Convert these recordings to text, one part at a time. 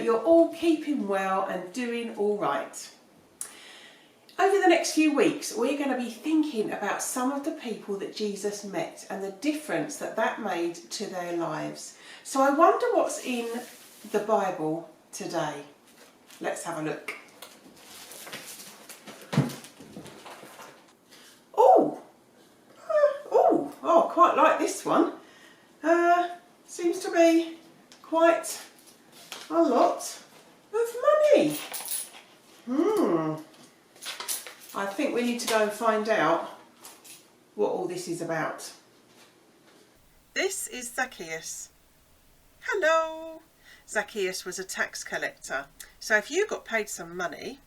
you're all keeping well and doing all right. Over the next few weeks, we're going to be thinking about some of the people that Jesus met and the difference that that made to their lives. So I wonder what's in the Bible today. Let's have a look. Oh, quite like this one. Seems to be quite a lot of money. I think we need to go and find out what all this is about. This is Zacchaeus. Hello! Zacchaeus was a tax collector. So if you got paid some money,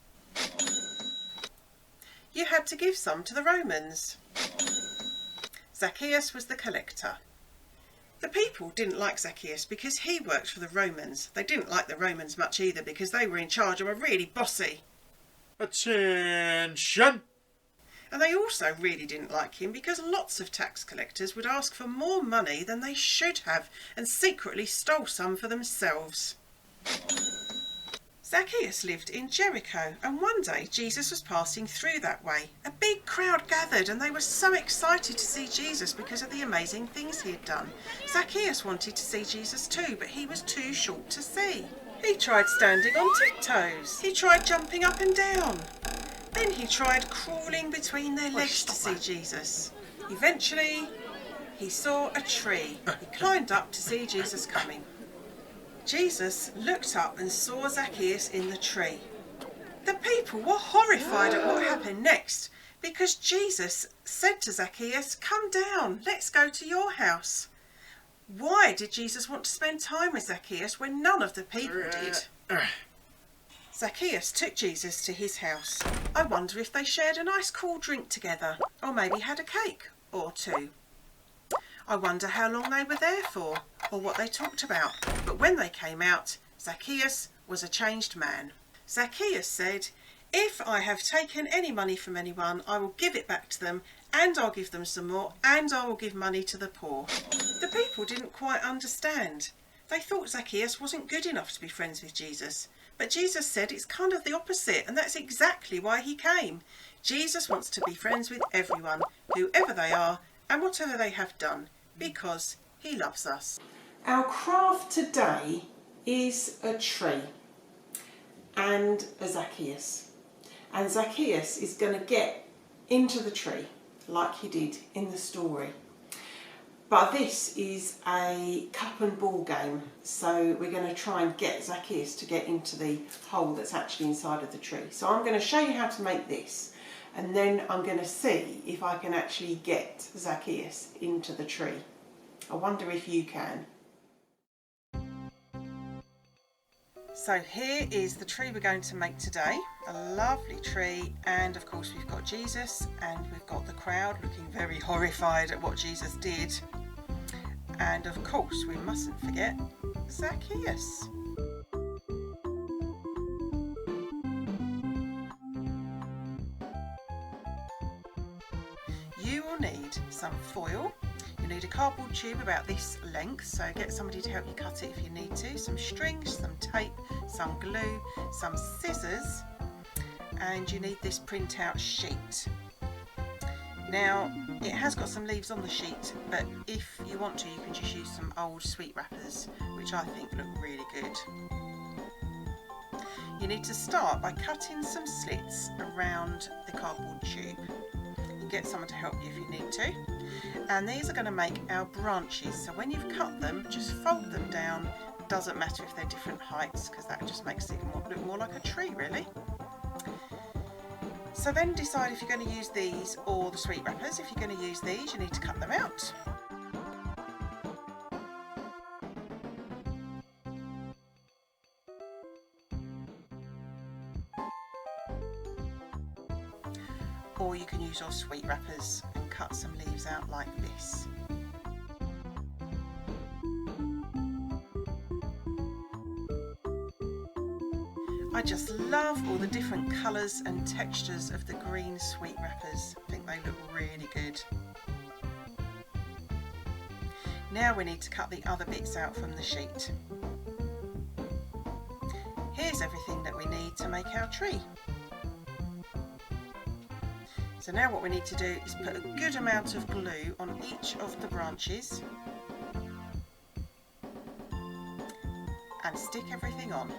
you had to give some to the Romans. Zacchaeus was the collector. The people didn't like Zacchaeus because he worked for the Romans. They didn't like the Romans much either because they were in charge and were really bossy. Attention! And they also really didn't like him because lots of tax collectors would ask for more money than they should have and secretly stole some for themselves. Zacchaeus lived in Jericho, and one day Jesus was passing through that way. A big crowd gathered and they were so excited to see Jesus because of the amazing things he had done. Zacchaeus wanted to see Jesus too, but he was too short to see. He tried standing on tiptoes. He tried jumping up and down. Then he tried crawling between their legs to see Jesus. Eventually, he saw a tree. He climbed up to see Jesus coming. Jesus looked up and saw Zacchaeus in the tree. The people were horrified at what happened next because Jesus said to Zacchaeus, "Come down, let's go to your house." Why did Jesus want to spend time with Zacchaeus when none of the people did? Zacchaeus took Jesus to his house. I wonder if they shared a nice cool drink together, or maybe had a cake or two. I wonder how long they were there for, or what they talked about. But when they came out, Zacchaeus was a changed man. Zacchaeus said, "If I have taken any money from anyone, I will give it back to them, and I'll give them some more, and I will give money to the poor." The people didn't quite understand. They thought Zacchaeus wasn't good enough to be friends with Jesus. But Jesus said it's kind of the opposite, and that's exactly why he came. Jesus wants to be friends with everyone, whoever they are, and whatever they have done, because he loves us. Our craft today is a tree and a Zacchaeus. And Zacchaeus is going to get into the tree like he did in the story. But this is a cup and ball game, so we're going to try and get Zacchaeus to get into the hole that's actually inside of the tree. So I'm going to show you how to make this, and then I'm going to see if I can actually get Zacchaeus into the tree. I wonder if you can. So here is the tree we're going to make today. A lovely tree, and of course we've got Jesus and we've got the crowd looking very horrified at what Jesus did. And of course we mustn't forget Zacchaeus. You will need some foil. You need a cardboard tube about this length, so get somebody to help you cut it if you need to. Some strings, some tape, some glue, some scissors, and you need this printout sheet. Now, it has got some leaves on the sheet, but if you want to, you can just use some old sweet wrappers, which I think look really good. You need to start by cutting some slits around the cardboard tube. You can get someone to help you if you need to. And these are going to make our branches, so when you've cut them, just fold them down. Doesn't matter if they're different heights, because that just makes it look more like a tree, really. So then decide if you're going to use these or the sweet wrappers. If you're going to use these, you need to cut them out. Or you can use your sweet wrappers and cut some leaves out like this. I just love all the different colours and textures of the green sweet wrappers. I think they look really good. Now we need to cut the other bits out from the sheet. Here's everything that we need to make our tree. So now what we need to do is put a good amount of glue on each of the branches and stick everything on.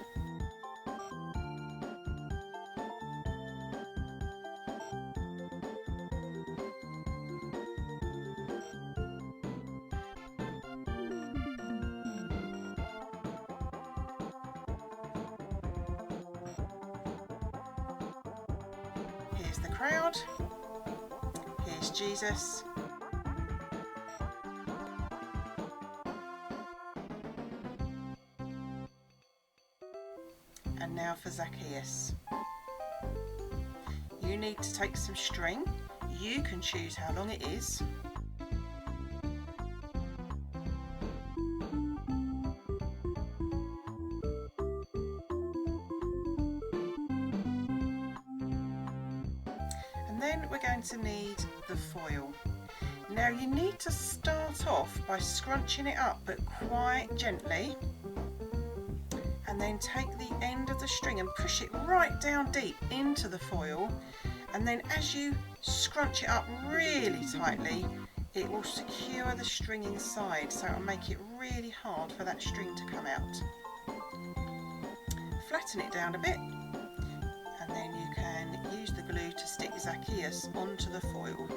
Here's the crowd, here's Jesus, and now for Zacchaeus. You need to take some string, you can choose how long it is. And then we're going to need the foil. Now you need to start off by scrunching it up, but quite gently, and then take the end of the string and push it right down deep into the foil, and then as you scrunch it up really tightly, it will secure the string inside, so it'll make it really hard for that string to come out. Flatten it down a bit, and then you can use the glue to stick Zacchaeus onto the foil.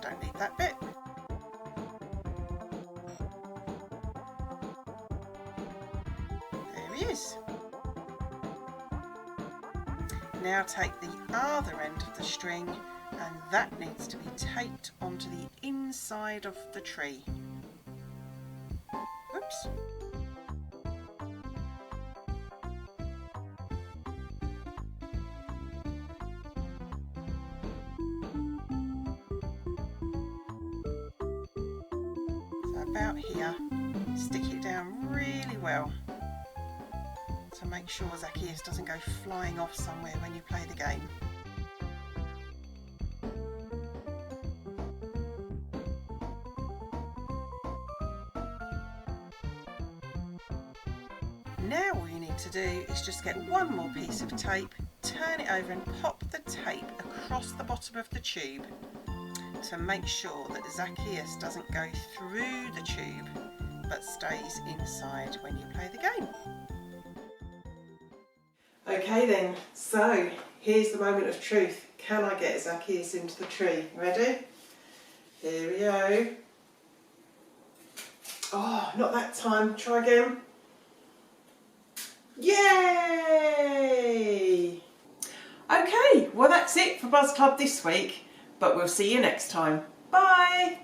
Don't need that bit. There he is. Now take the other end of the string, and that needs to be taped onto the inside of the tree. Oops. So about here, stick it down really well to make sure Zacchaeus doesn't go flying off somewhere when you play the game. Now all you need to do is just get one more piece of tape, turn it over and pop the tape across the bottom of the tube to make sure that Zacchaeus doesn't go through the tube but stays inside when you play the game. Okay then, so here's the moment of truth. Can I get Zacchaeus into the tree? Ready? Here we go. Oh, not that time. Try again. Yay! Okay, well that's it for Buzz Club this week, but we'll see you next time. Bye!